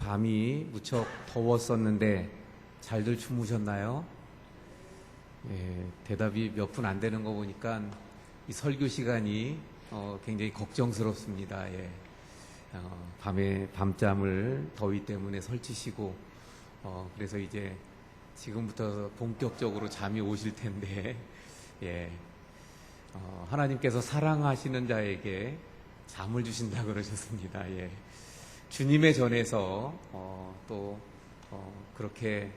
밤이 무척 더웠었는데 잘들 주무셨나요? 예, 대답이 몇 분 안 되는 거 보니까 이 설교 시간이 굉장히 걱정스럽습니다. 예. 밤에 밤잠을 더위 때문에 설치시고 그래서 이제 지금부터 본격적으로 잠이 오실 텐데 예. 하나님께서 사랑하시는 자에게 잠을 주신다 그러셨습니다. 예. 주님의 전에서 또 그렇게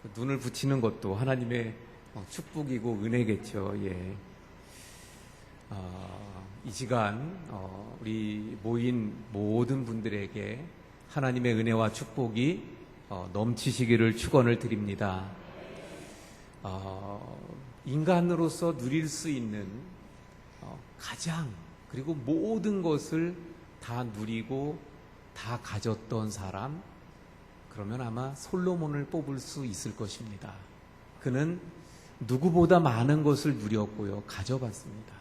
그 눈을 붙이는 것도 하나님의 축복이고 은혜겠죠. 예. 이 시간 우리 모인 모든 분들에게 하나님의 은혜와 축복이 넘치시기를 축원을 드립니다. 인간으로서 누릴 수 있는 가장 그리고 모든 것을 다 누리고 다 가졌던 사람, 그러면 아마 솔로몬을 뽑을 수 있을 것입니다. 그는 누구보다 많은 것을 누렸고요, 가져봤습니다.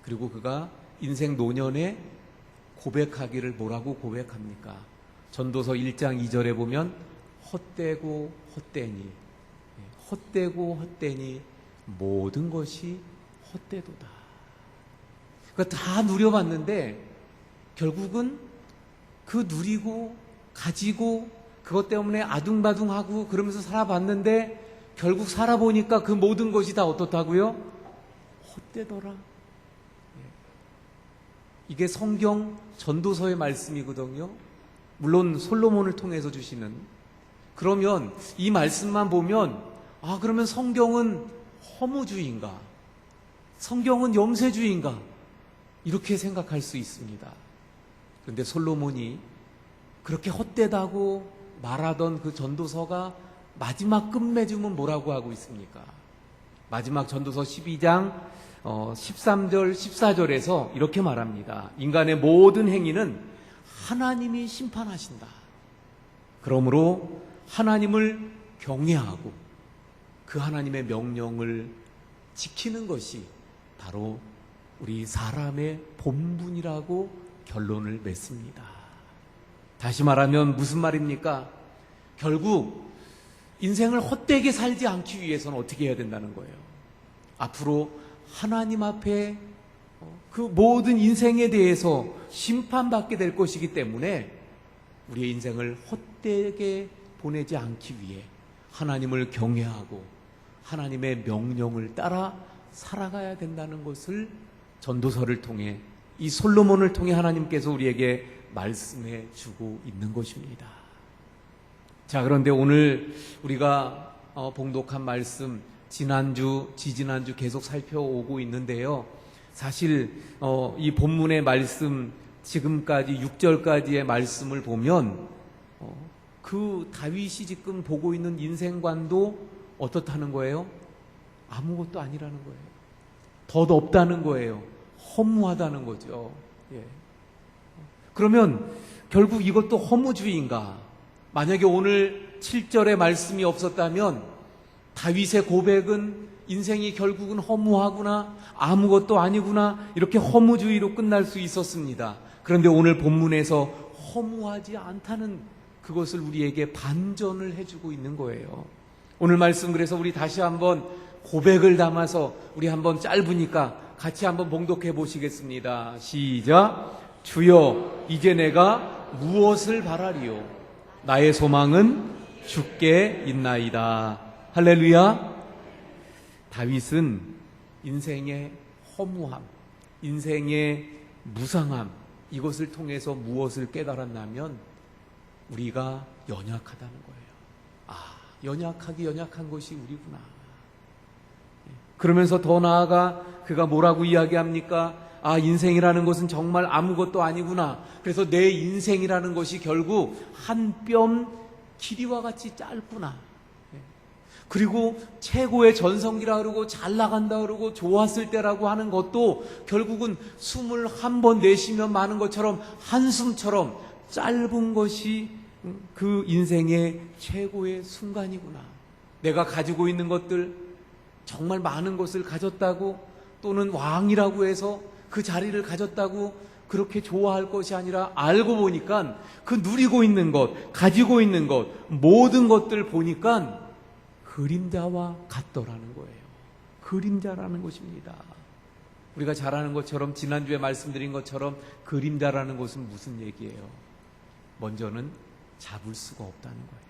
그리고 그가 인생 노년에 고백하기를 뭐라고 고백합니까? 전도서 1장 2절에 보면 헛되고 헛되니 모든 것이 헛되도다. 그러니까 다 누려봤는데 결국은 그 누리고 가지고 그것 때문에 아둥바둥하고 그러면서 살아봤는데 결국 살아보니까 그 모든 것이 다 어떻다고요? 헛되더라. 이게 성경 전도서의 말씀이거든요. 물론 솔로몬을 통해서 주시는. 그러면 이 말씀만 보면 그러면 성경은 허무주의인가? 성경은 염세주의인가? 이렇게 생각할 수 있습니다. 그런데 솔로몬이 그렇게 헛되다고 말하던 그 전도서가 마지막 끝맺음은 뭐라고 하고 있습니까? 마지막 전도서 12장 13절 14절에서 이렇게 말합니다. 인간의 모든 행위는 하나님이 심판하신다. 그러므로 하나님을 경외하고 그 하나님의 명령을 지키는 것이 바로 우리 사람의 본분이라고 결론을 맺습니다. 다시 말하면 무슨 말입니까? 결국 인생을 헛되게 살지 않기 위해서는 어떻게 해야 된다는 거예요? 앞으로 하나님 앞에 그 모든 인생에 대해서 심판받게 될 것이기 때문에 우리의 인생을 헛되게 보내지 않기 위해 하나님을 경외하고 하나님의 명령을 따라 살아가야 된다는 것을 전도서를 통해 이 솔로몬을 통해 하나님께서 우리에게 말씀해 주고 있는 것입니다. 자, 그런데 오늘 우리가 봉독한 말씀 지난주, 지지난주 계속 살펴오고 있는데요. 사실 이 본문의 말씀 지금까지 6절까지의 말씀을 보면 그 다윗이 지금 보고 있는 인생관도 어떻다는 거예요? 아무것도 아니라는 거예요. 덧없다는 거예요. 허무하다는 거죠. 예. 그러면 결국 이것도 허무주의인가? 만약에 오늘 7절의 말씀이 없었다면 다윗의 고백은 인생이 결국은 허무하구나, 아무것도 아니구나, 이렇게 허무주의로 끝날 수 있었습니다. 그런데 오늘 본문에서 허무하지 않다는 그것을 우리에게 반전을 해주고 있는 거예요. 오늘 말씀 그래서 우리 다시 한번 고백을 담아서 우리 한번 짧으니까 같이 한번 봉독해 보시겠습니다. 시작. 주여, 이제 내가 무엇을 바라리요? 나의 소망은 주께 있나이다. 할렐루야. 다윗은 인생의 허무함, 인생의 무상함, 이것을 통해서 무엇을 깨달았냐면 우리가 연약하다는 거예요. 연약한 것이 우리구나. 그러면서 더 나아가 그가 뭐라고 이야기합니까? 인생이라는 것은 정말 아무것도 아니구나. 그래서 내 인생이라는 것이 결국 한 뼘 길이와 같이 짧구나. 그리고 최고의 전성기라 그러고 잘 나간다 그러고 좋았을 때라고 하는 것도 결국은 숨을 한 번 내쉬면 마는 것처럼 한숨처럼 짧은 것이 그 인생의 최고의 순간이구나. 내가 가지고 있는 것들, 정말 많은 것을 가졌다고, 또는 왕이라고 해서 그 자리를 가졌다고 그렇게 좋아할 것이 아니라 알고 보니까 그 누리고 있는 것, 가지고 있는 것, 모든 것들 보니까 그림자와 같더라는 거예요. 그림자라는 것입니다. 우리가 잘 아는 것처럼, 지난주에 말씀드린 것처럼 그림자라는 것은 무슨 얘기예요? 먼저는 잡을 수가 없다는 거예요.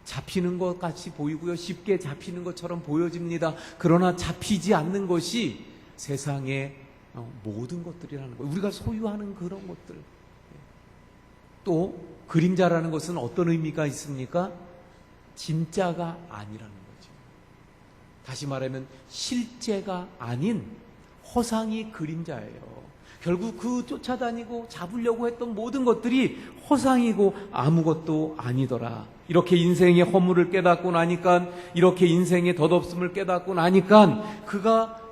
잡히는 것 같이 보이고요. 쉽게 잡히는 것처럼 보여집니다. 그러나 잡히지 않는 것이 세상의 모든 것들이라는 거예요. 우리가 소유하는 그런 것들. 또 그림자라는 것은 어떤 의미가 있습니까? 진짜가 아니라는 거죠. 다시 말하면 실제가 아닌 허상이 그림자예요. 결국 그 쫓아다니고 잡으려고 했던 모든 것들이 허상이고 아무것도 아니더라. 이렇게 인생의 허물을 깨닫고 나니까, 이렇게 인생의 덧없음을 깨닫고 나니까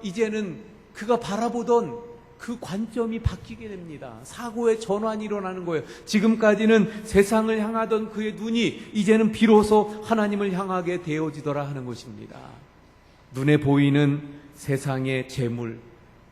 이제는 그가 바라보던 그 관점이 바뀌게 됩니다. 사고의 전환이 일어나는 거예요. 지금까지는 세상을 향하던 그의 눈이 이제는 비로소 하나님을 향하게 되어지더라 하는 것입니다. 눈에 보이는 세상의 재물,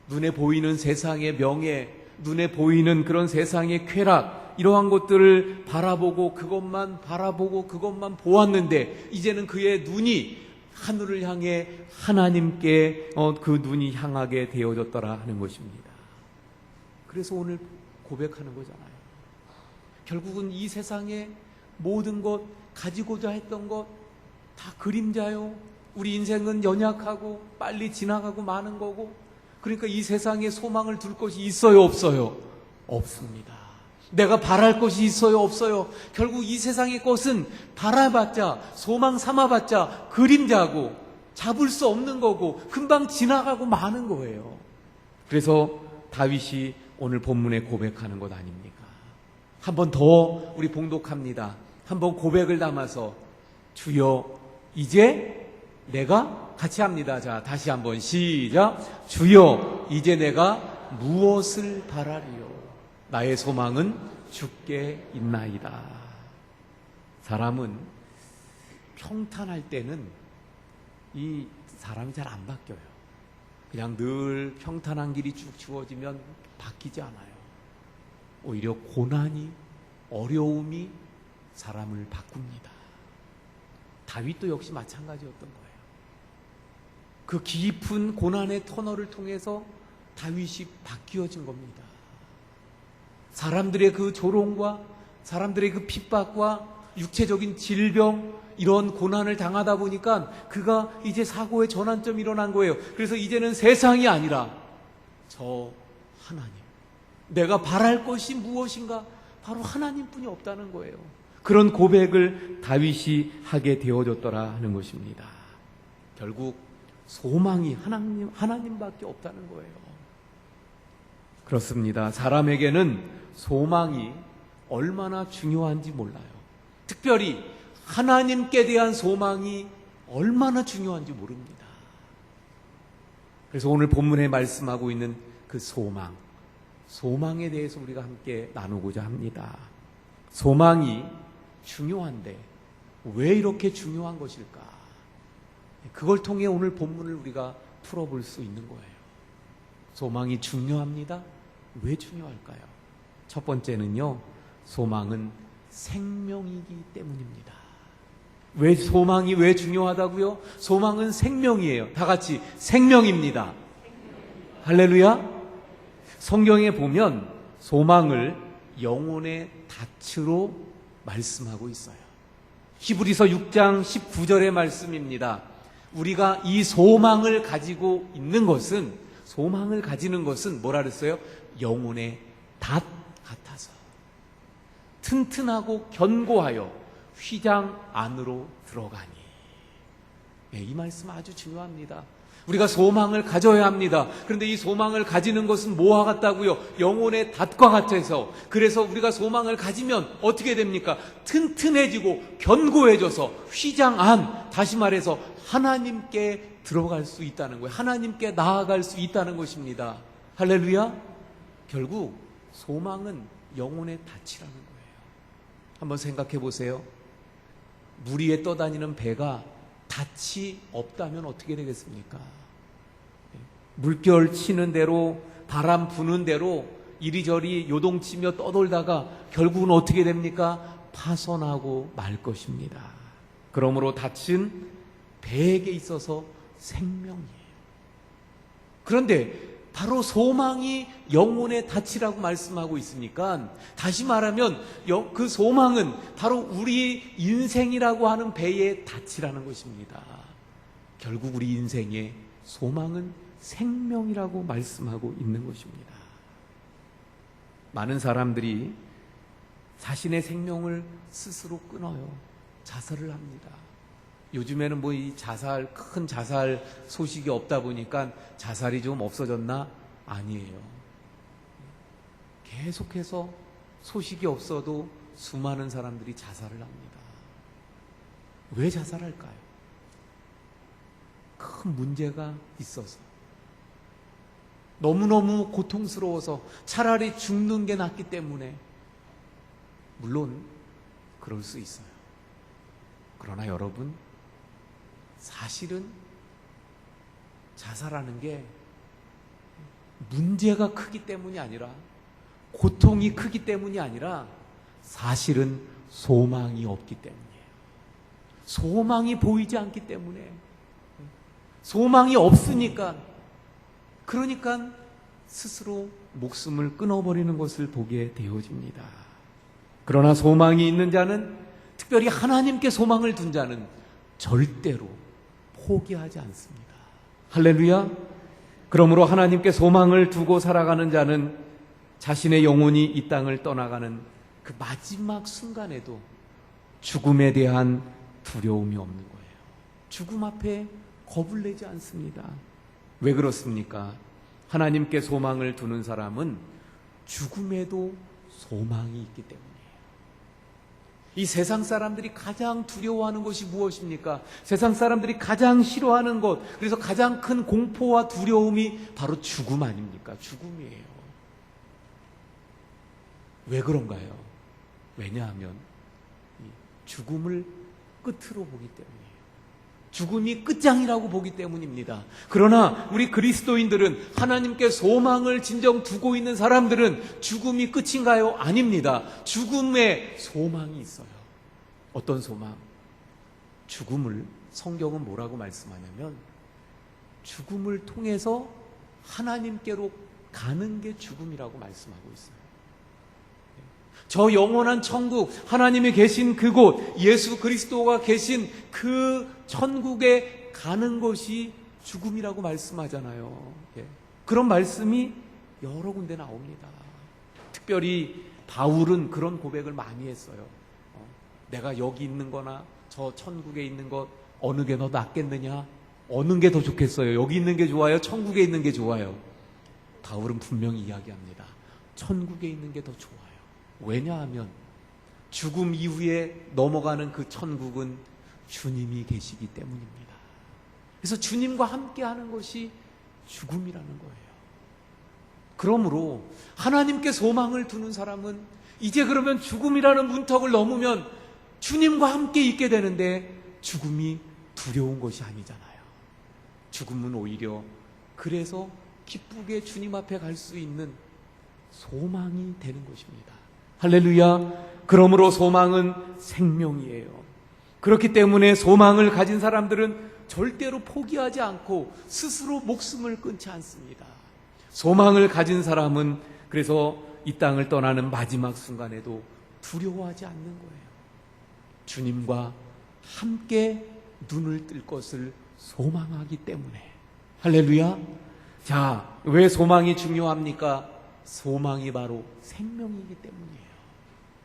눈에 보이는 세상의 명예, 눈에 보이는 그런 세상의 쾌락, 이러한 것들을 바라보고 그것만 보았는데 이제는 그의 눈이 하늘을 향해 하나님께 그 눈이 향하게 되어졌더라 하는 것입니다. 그래서 오늘 고백하는 거잖아요. 결국은 이 세상의 모든 것, 가지고자 했던 것 다 그림자요. 우리 인생은 연약하고 빨리 지나가고 마는 거고, 그러니까 이 세상에 소망을 둘 것이 있어요, 없어요? 없습니다. 내가 바랄 것이 있어요, 없어요? 결국 이 세상의 것은 바라봤자, 소망 삼아봤자 그림자고 잡을 수 없는 거고 금방 지나가고 마는 거예요. 그래서 다윗이 오늘 본문에 고백하는 것 아닙니까? 한 번 더 우리 봉독합니다. 한번 고백을 담아서, 주여 이제 내가, 같이 합니다. 자, 다시 한번 시작. 주여 이제 내가 무엇을 바라리요? 나의 소망은 주께 있나이다. 사람은 평탄할 때는 이 사람이 잘 안 바뀌어요. 그냥 늘 평탄한 길이 쭉 주어지면 바뀌지 않아요. 오히려 고난이, 어려움이 사람을 바꿉니다. 다윗도 역시 마찬가지였던 거예요. 그 깊은 고난의 터널을 통해서 다윗이 바뀌어진 겁니다. 사람들의 그 조롱과 사람들의 그 핍박과 육체적인 질병, 이런 고난을 당하다 보니까 그가 이제 사고의 전환점이 일어난 거예요. 그래서 이제는 세상이 아니라 저 하나님, 내가 바랄 것이 무엇인가? 바로 하나님뿐이 없다는 거예요. 그런 고백을 다윗이 하게 되어졌더라 하는 것입니다. 결국 소망이 하나님밖에 없다는 거예요. 그렇습니다. 사람에게는 소망이 얼마나 중요한지 몰라요. 특별히 하나님께 대한 소망이 얼마나 중요한지 모릅니다. 그래서 오늘 본문에 말씀하고 있는 그 소망에 대해서 우리가 함께 나누고자 합니다. 소망이 중요한데 왜 이렇게 중요한 것일까? 그걸 통해 오늘 본문을 우리가 풀어볼 수 있는 거예요. 소망이 중요합니다. 왜 중요할까요? 첫 번째는요, 소망은 생명이기 때문입니다. 소망이 왜 중요하다고요? 소망은 생명이에요. 다 같이 생명입니다. 할렐루야. 성경에 보면 소망을 영혼의 닻으로 말씀하고 있어요. 히브리서 6장 19절의 말씀입니다. 우리가 이 소망을 가지고 있는 것은, 소망을 가지는 것은 뭐라 그랬어요? 영혼의 닷 같아서 튼튼하고 견고하여 휘장 안으로 들어가니. 네, 이 말씀 아주 중요합니다. 우리가 소망을 가져야 합니다. 그런데 이 소망을 가지는 것은 뭐와 같다고요? 영혼의 닷과 같아서. 그래서 우리가 소망을 가지면 어떻게 됩니까? 튼튼해지고 견고해져서 휘장 안, 다시 말해서 하나님께 들어갈 수 있다는 거예요. 하나님께 나아갈 수 있다는 것입니다. 할렐루야. 결국 소망은 영혼의 닻이라는 거예요. 한번 생각해 보세요. 물 위에 떠다니는 배가 닻이 없다면 어떻게 되겠습니까? 물결 치는 대로, 바람 부는 대로 이리저리 요동치며 떠돌다가 결국은 어떻게 됩니까? 파손하고 말 것입니다. 그러므로 닻은 배에게 있어서 생명이에요. 그런데 바로 소망이 영혼의 닻이라고 말씀하고 있으니까, 다시 말하면 그 소망은 바로 우리 인생이라고 하는 배의 닻이라는 것입니다. 결국 우리 인생의 소망은 생명이라고 말씀하고 있는 것입니다. 많은 사람들이 자신의 생명을 스스로 끊어요. 자살을 합니다. 요즘에는 뭐 이 큰 자살 소식이 없다 보니까 자살이 좀 없어졌나? 아니에요. 계속해서 소식이 없어도 수많은 사람들이 자살을 합니다. 왜 자살할까요? 큰 문제가 있어서, 너무너무 고통스러워서 차라리 죽는 게 낫기 때문에. 물론 그럴 수 있어요. 그러나 여러분, 사실은 자살하는 게 문제가 크기 때문이 아니라, 고통이 크기 때문이 아니라, 사실은 소망이 없기 때문이에요. 소망이 보이지 않기 때문에. 소망이 없으니까, 그러니까 스스로 목숨을 끊어버리는 것을 보게 되어집니다. 그러나 소망이 있는 자는, 특별히 하나님께 소망을 둔 자는 절대로 포기하지 않습니다. 할렐루야. 그러므로 하나님께 소망을 두고 살아가는 자는 자신의 영혼이 이 땅을 떠나가는 그 마지막 순간에도 죽음에 대한 두려움이 없는 거예요. 죽음 앞에 겁을 내지 않습니다. 왜 그렇습니까? 하나님께 소망을 두는 사람은 죽음에도 소망이 있기 때문이에요. 이 세상 사람들이 가장 두려워하는 것이 무엇입니까? 세상 사람들이 가장 싫어하는 것, 그래서 가장 큰 공포와 두려움이 바로 죽음 아닙니까? 죽음이에요. 왜 그런가요? 왜냐하면 죽음을 끝으로 보기 때문이에요. 죽음이 끝장이라고 보기 때문입니다. 그러나 우리 그리스도인들은, 하나님께 소망을 진정 두고 있는 사람들은 죽음이 끝인가요? 아닙니다. 죽음에 소망이 있어요. 어떤 소망? 죽음을, 성경은 뭐라고 말씀하냐면, 죽음을 통해서 하나님께로 가는 게 죽음이라고 말씀하고 있어요. 저 영원한 천국, 하나님이 계신 그곳, 예수 그리스도가 계신 그 천국에 가는 것이 죽음이라고 말씀하잖아요. 그런 말씀이 여러 군데 나옵니다. 특별히 바울은 그런 고백을 많이 했어요. 내가 여기 있는 거나 저 천국에 있는 것, 어느 게 더 낫겠느냐? 어느 게 더 좋겠어요? 여기 있는 게 좋아요? 천국에 있는 게 좋아요? 바울은 분명히 이야기합니다. 천국에 있는 게 더 좋아요. 왜냐하면 죽음 이후에 넘어가는 그 천국은 주님이 계시기 때문입니다. 그래서 주님과 함께 하는 것이 죽음이라는 거예요. 그러므로 하나님께 소망을 두는 사람은 이제 그러면 죽음이라는 문턱을 넘으면 주님과 함께 있게 되는데, 죽음이 두려운 것이 아니잖아요. 죽음은 오히려 그래서 기쁘게 주님 앞에 갈 수 있는 소망이 되는 것입니다. 할렐루야. 그러므로 소망은 생명이에요. 그렇기 때문에 소망을 가진 사람들은 절대로 포기하지 않고 스스로 목숨을 끊지 않습니다. 소망을 가진 사람은 그래서 이 땅을 떠나는 마지막 순간에도 두려워하지 않는 거예요. 주님과 함께 눈을 뜰 것을 소망하기 때문에. 할렐루야. 자, 왜 소망이 중요합니까? 소망이 바로 생명이기 때문이에요.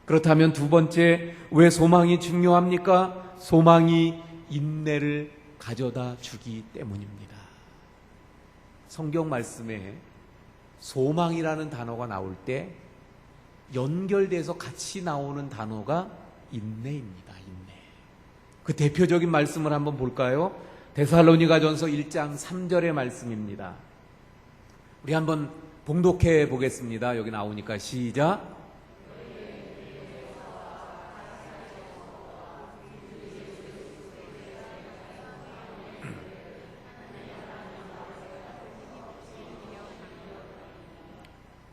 그렇다면 두 번째, 왜 소망이 중요합니까? 소망이 인내를 가져다 주기 때문입니다. 성경 말씀에 소망이라는 단어가 나올 때 연결돼서 같이 나오는 단어가 인내입니다. 인내. 그 대표적인 말씀을 한번 볼까요? 데살로니가전서 1장 3절의 말씀입니다. 우리 한번 봉독해 보겠습니다. 여기 나오니까 시작.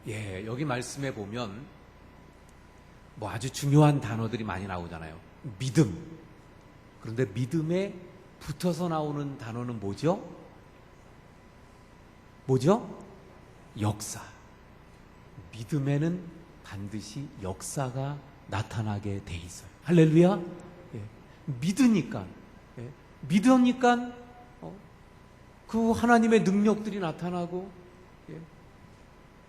예, 여기 말씀에 보면 뭐 아주 중요한 단어들이 많이 나오잖아요. 믿음. 그런데 믿음에 붙어서 나오는 단어는 뭐죠? 뭐죠? 역사. 믿음에는 반드시 역사가 나타나게 돼 있어요. 할렐루야. 예. 믿으니까, 예. 믿으니까 그 하나님의 능력들이 나타나고, 예.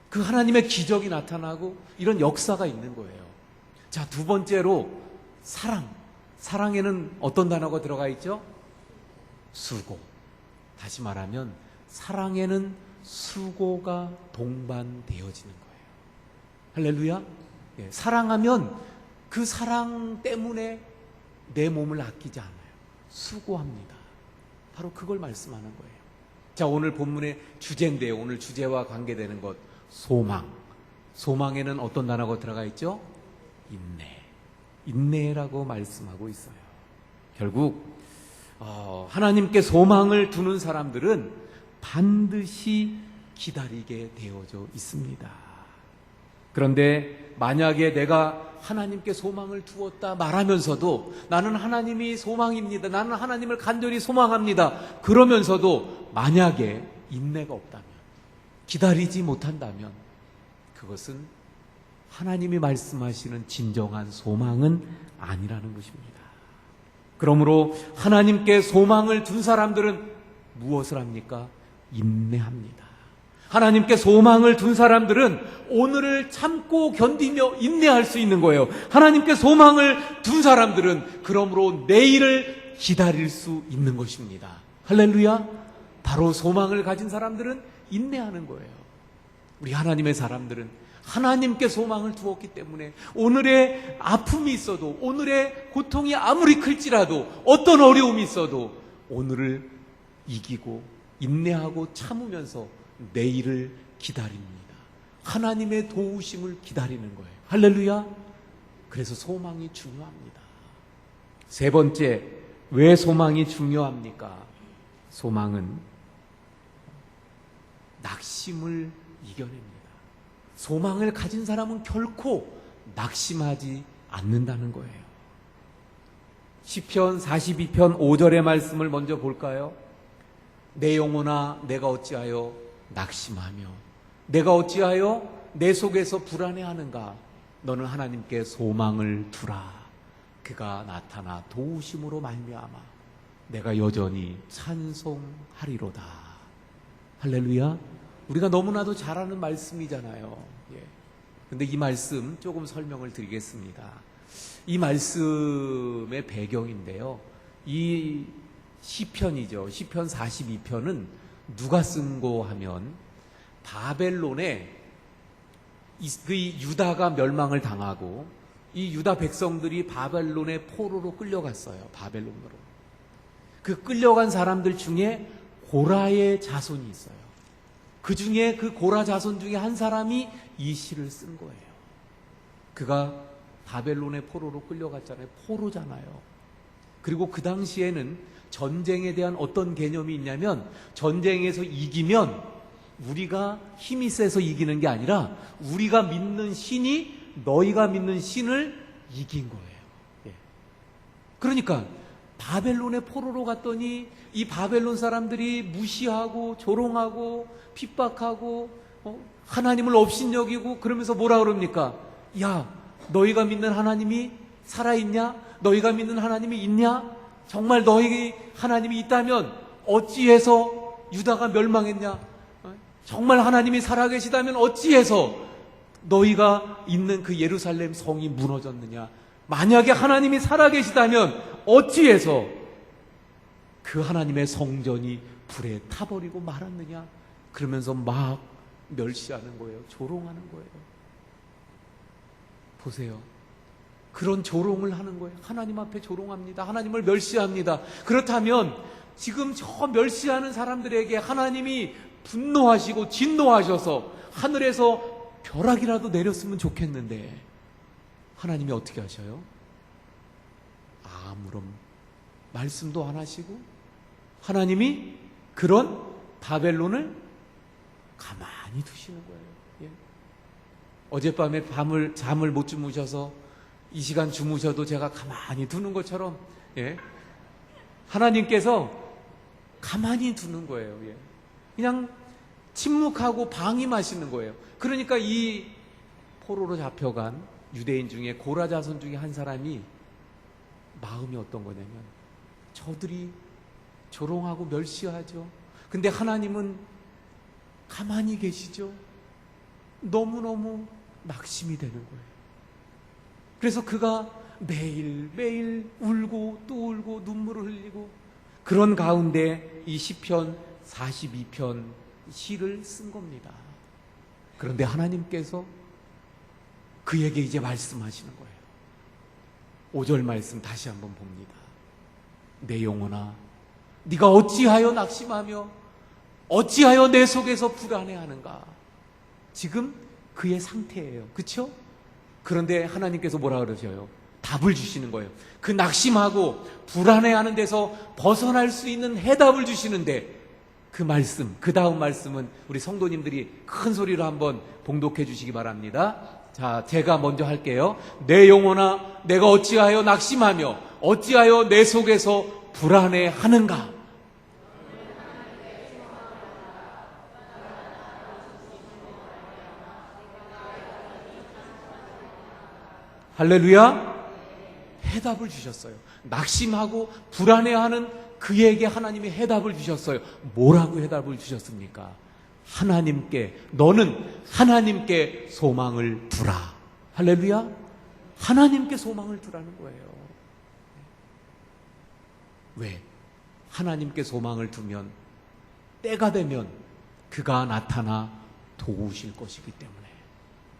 그 하나님의 기적이 나타나고, 이런 역사가 있는 거예요. 자, 두 번째로 사랑. 사랑에는 어떤 단어가 들어가 있죠? 수고. 다시 말하면 사랑에는 수고가 동반되어지는 거예요. 할렐루야. 예, 사랑하면 그 사랑 때문에 내 몸을 아끼지 않아요. 수고합니다. 바로 그걸 말씀하는 거예요. 자, 오늘 본문의 주제인데요. 오늘 주제와 관계되는 것, 소망. 소망에는 어떤 단어가 들어가 있죠? 인내. 인내라고 말씀하고 있어요. 결국 하나님께 소망을 두는 사람들은 반드시 기다리게 되어져 있습니다. 그런데 만약에 내가 하나님께 소망을 두었다 말하면서도 나는 하나님이 소망입니다. 나는 하나님을 간절히 소망합니다. 그러면서도 만약에 인내가 없다면, 기다리지 못한다면 그것은 하나님이 말씀하시는 진정한 소망은 아니라는 것입니다. 그러므로 하나님께 소망을 둔 사람들은 무엇을 합니까? 인내합니다. 하나님께 소망을 둔 사람들은 오늘을 참고 견디며 인내할 수 있는 거예요. 하나님께 소망을 둔 사람들은 그러므로 내일을 기다릴 수 있는 것입니다. 할렐루야. 바로 소망을 가진 사람들은 인내하는 거예요. 우리 하나님의 사람들은 하나님께 소망을 두었기 때문에 오늘의 아픔이 있어도, 오늘의 고통이 아무리 클지라도, 어떤 어려움이 있어도 오늘을 이기고 인내하고 참으면서 내일을 기다립니다. 하나님의 도우심을 기다리는 거예요. 할렐루야. 그래서 소망이 중요합니다. 세 번째, 왜 소망이 중요합니까? 소망은 낙심을 이겨냅니다. 소망을 가진 사람은 결코 낙심하지 않는다는 거예요. 시편 42편 5절의 말씀을 먼저 볼까요? 내 영혼아 내가 어찌하여 낙심하며 내가 어찌하여 내 속에서 불안해하는가? 너는 하나님께 소망을 두라. 그가 나타나 도우심으로 말미암아 내가 여전히 찬송하리로다. 할렐루야. 우리가 너무나도 잘 아는 말씀이잖아요. 예. 근데 이 말씀 조금 설명을 드리겠습니다. 이 말씀의 배경인데요. 이 시편이죠. 시편 42편은 누가 쓴 거 하면 바벨론에 그 유다가 멸망을 당하고 이 유다 백성들이 바벨론의 포로로 끌려갔어요. 바벨론으로. 그 끌려간 사람들 중에 고라의 자손이 있어요. 그 중에 그 고라 자손 중에 한 사람이 이 시를 쓴 거예요. 그가 바벨론의 포로로 끌려갔잖아요. 포로잖아요. 그리고 그 당시에는 전쟁에 대한 어떤 개념이 있냐면 전쟁에서 이기면 우리가 힘이 세서 이기는 게 아니라 우리가 믿는 신이 너희가 믿는 신을 이긴 거예요. 예. 그러니까 바벨론의 포로로 갔더니 이 바벨론 사람들이 무시하고 조롱하고 핍박하고 하나님을 업신여기고 그러면서 뭐라 그럽니까? 야, 너희가 믿는 하나님이 살아있냐? 너희가 믿는 하나님이 있냐? 정말 너희 하나님이 있다면 어찌해서 유다가 멸망했냐? 정말 하나님이 살아계시다면 어찌해서 너희가 있는 그 예루살렘 성이 무너졌느냐? 만약에 하나님이 살아계시다면 어찌해서 그 하나님의 성전이 불에 타버리고 말았느냐? 그러면서 막 멸시하는 거예요. 조롱하는 거예요. 보세요. 그런 조롱을 하는 거예요. 하나님 앞에 조롱합니다. 하나님을 멸시합니다. 그렇다면 지금 저 멸시하는 사람들에게 하나님이 분노하시고 진노하셔서 하늘에서 벼락이라도 내렸으면 좋겠는데 하나님이 어떻게 하셔요? 아무런 말씀도 안 하시고 하나님이 그런 바벨론을 가만히 두시는 거예요. 예. 어젯밤에 잠을 못 주무셔서 이 시간 주무셔도 제가 가만히 두는 것처럼, 예, 하나님께서 가만히 두는 거예요. 예. 그냥 침묵하고 방임하시는 거예요. 그러니까 이 포로로 잡혀간 유대인 중에 고라 자손 중에 한 사람이 마음이 어떤 거냐면, 저들이 조롱하고 멸시하죠. 근데 하나님은 가만히 계시죠. 너무너무 낙심이 되는 거예요. 그래서 그가 매일매일 울고 또 울고 눈물을 흘리고, 그런 가운데 이 시편 42편 시를 쓴 겁니다. 그런데 하나님께서 그에게 이제 말씀하시는 거예요. 5절 말씀 다시 한번 봅니다. 내 영혼아, 네가 어찌하여 낙심하며 어찌하여 내 속에서 불안해하는가. 지금 그의 상태예요. 그렇죠? 그런데 하나님께서 뭐라 그러셔요? 답을 주시는 거예요. 그 낙심하고 불안해하는 데서 벗어날 수 있는 해답을 주시는데, 그 말씀, 그 다음 말씀은 우리 성도님들이 큰 소리로 한번 봉독해 주시기 바랍니다. 자, 제가 먼저 할게요. 내 영혼아, 내가 어찌하여 낙심하며 어찌하여 내 속에서 불안해하는가. 할렐루야. 해답을 주셨어요. 낙심하고 불안해하는 그에게 하나님이 해답을 주셨어요. 뭐라고 해답을 주셨습니까? 하나님께, 너는 하나님께 소망을 두라. 할렐루야. 하나님께 소망을 두라는 거예요. 왜? 하나님께 소망을 두면 때가 되면 그가 나타나 도우실 것이기 때문에,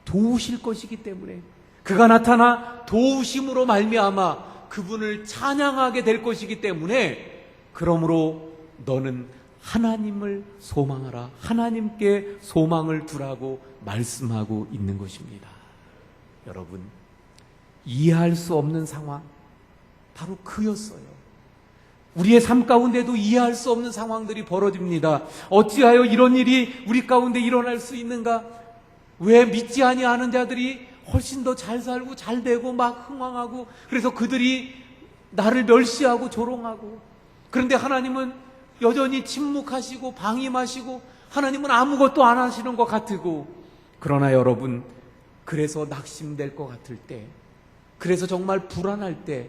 도우실 것이기 때문에, 그가 나타나 도우심으로 말미암아 그분을 찬양하게 될 것이기 때문에, 그러므로 너는 하나님을 소망하라, 하나님께 소망을 두라고 말씀하고 있는 것입니다. 여러분, 이해할 수 없는 상황, 바로 그였어요. 우리의 삶 가운데도 이해할 수 없는 상황들이 벌어집니다. 어찌하여 이런 일이 우리 가운데 일어날 수 있는가? 왜 믿지 아니하는 자들이 훨씬 더 잘 살고 잘 되고 막 흥왕하고, 그래서 그들이 나를 멸시하고 조롱하고, 그런데 하나님은 여전히 침묵하시고 방임하시고, 하나님은 아무것도 안 하시는 것 같고. 그러나 여러분, 그래서 낙심될 것 같을 때, 그래서 정말 불안할 때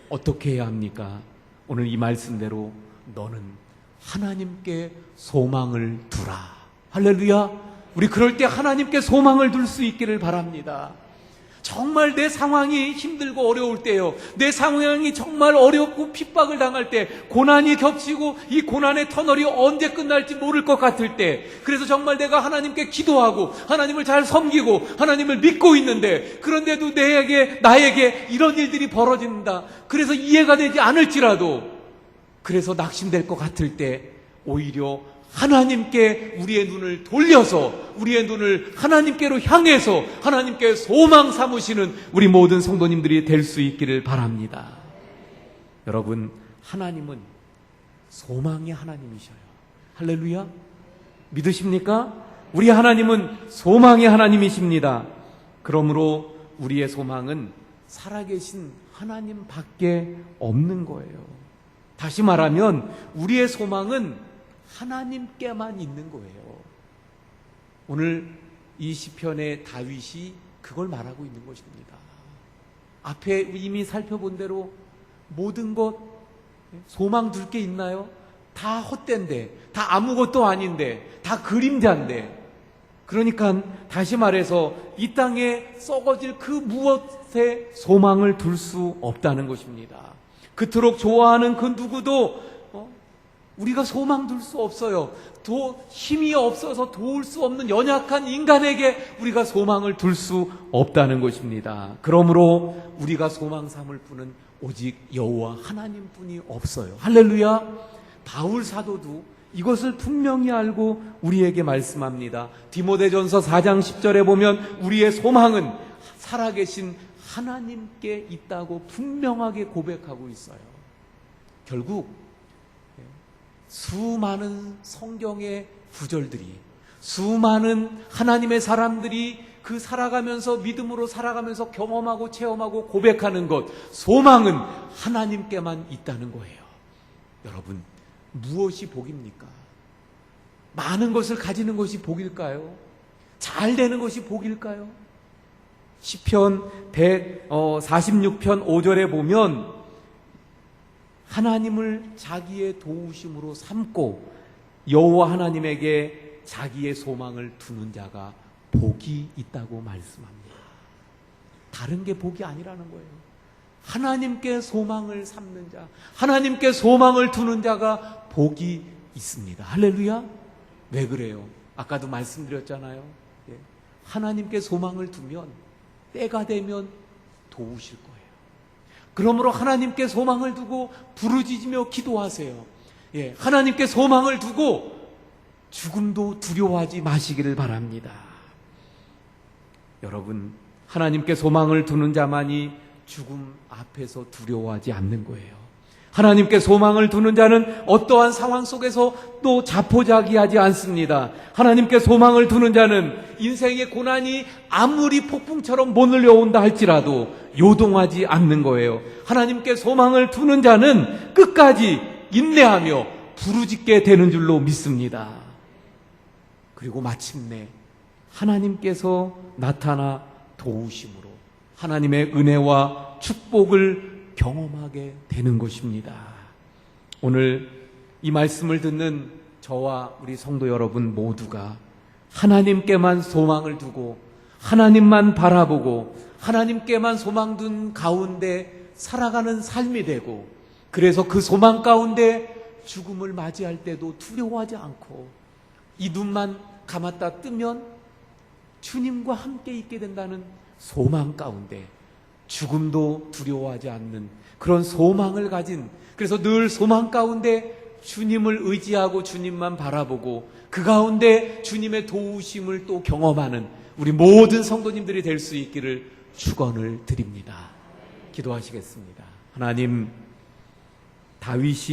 어떻게 해야 합니까? 오늘 이 말씀대로 너는 하나님께 소망을 두라. 할렐루야. 우리 그럴 때 하나님께 소망을 둘 수 있기를 바랍니다. 정말 내 상황이 힘들고 어려울 때요, 내 상황이 정말 어렵고 핍박을 당할 때, 고난이 겹치고 이 고난의 터널이 언제 끝날지 모를 것 같을 때, 그래서 정말 내가 하나님께 기도하고 하나님을 잘 섬기고 하나님을 믿고 있는데, 그런데도 나에게 이런 일들이 벌어진다. 그래서 이해가 되지 않을지라도, 그래서 낙심될 것 같을 때 오히려 하나님께 우리의 눈을 돌려서, 우리의 눈을 하나님께로 향해서 하나님께 소망 삼으시는 우리 모든 성도님들이 될 수 있기를 바랍니다. 여러분, 하나님은 소망의 하나님이셔요. 할렐루야. 믿으십니까? 우리 하나님은 소망의 하나님이십니다. 그러므로 우리의 소망은 살아계신 하나님 밖에 없는 거예요. 다시 말하면 우리의 소망은 하나님께만 있는 거예요. 오늘 이 시편의 다윗이 그걸 말하고 있는 것입니다. 앞에 이미 살펴본 대로 모든 것 소망 둘 게 있나요? 다 헛된데, 다 아무것도 아닌데, 다 그림자인데. 그러니까 다시 말해서 이 땅에 썩어질 그 무엇에 소망을 둘 수 없다는 것입니다. 그토록 좋아하는 그 누구도 우리가 소망 둘 수 없어요. 힘이 없어서 도울 수 없는 연약한 인간에게 우리가 소망을 둘 수 없다는 것입니다. 그러므로 우리가 소망 삼을 분은 오직 여호와 하나님뿐이 없어요. 할렐루야. 바울 사도도 이것을 분명히 알고 우리에게 말씀합니다. 디모데전서 4장 10절에 보면 우리의 소망은 살아계신 하나님께 있다고 분명하게 고백하고 있어요. 결국 수많은 성경의 구절들이, 수많은 하나님의 사람들이 그 살아가면서 믿음으로 살아가면서 경험하고 체험하고 고백하는 것, 소망은 하나님께만 있다는 거예요. 여러분, 무엇이 복입니까? 많은 것을 가지는 것이 복일까요? 잘 되는 것이 복일까요? 시편 146편 5절에 보면 하나님을 자기의 도우심으로 삼고 여호와 하나님에게 자기의 소망을 두는 자가 복이 있다고 말씀합니다. 다른 게 복이 아니라는 거예요. 하나님께 소망을 삼는 자, 하나님께 소망을 두는 자가 복이 있습니다. 할렐루야. 왜 그래요? 아까도 말씀드렸잖아요. 예. 하나님께 소망을 두면 때가 되면 도우실 거예요. 그러므로 하나님께 소망을 두고 부르짖으며 기도하세요. 예. 하나님께 소망을 두고 죽음도 두려워하지 마시기를 바랍니다. 여러분, 하나님께 소망을 두는 자만이 죽음 앞에서 두려워하지 않는 거예요. 하나님께 소망을 두는 자는 어떠한 상황 속에서 또 자포자기하지 않습니다. 하나님께 소망을 두는 자는 인생의 고난이 아무리 폭풍처럼 몰려온다 할지라도 요동하지 않는 거예요. 하나님께 소망을 두는 자는 끝까지 인내하며 부르짖게 되는 줄로 믿습니다. 그리고 마침내 하나님께서 나타나 도우심으로 하나님의 은혜와 축복을 경험하게 되는 것입니다. 오늘 이 말씀을 듣는 저와 우리 성도 여러분 모두가 하나님께만 소망을 두고 하나님만 바라보고 하나님께만 소망 둔 가운데 살아가는 삶이 되고, 그래서 그 소망 가운데 죽음을 맞이할 때도 두려워하지 않고 이 눈만 감았다 뜨면 주님과 함께 있게 된다는 소망 가운데 죽음도 두려워하지 않는 그런 소망을 가진, 그래서 늘 소망 가운데 주님을 의지하고 주님만 바라보고 그 가운데 주님의 도우심을 또 경험하는 우리 모든 성도님들이 될 수 있기를 축원을 드립니다. 기도하시겠습니다. 하나님, 다윗이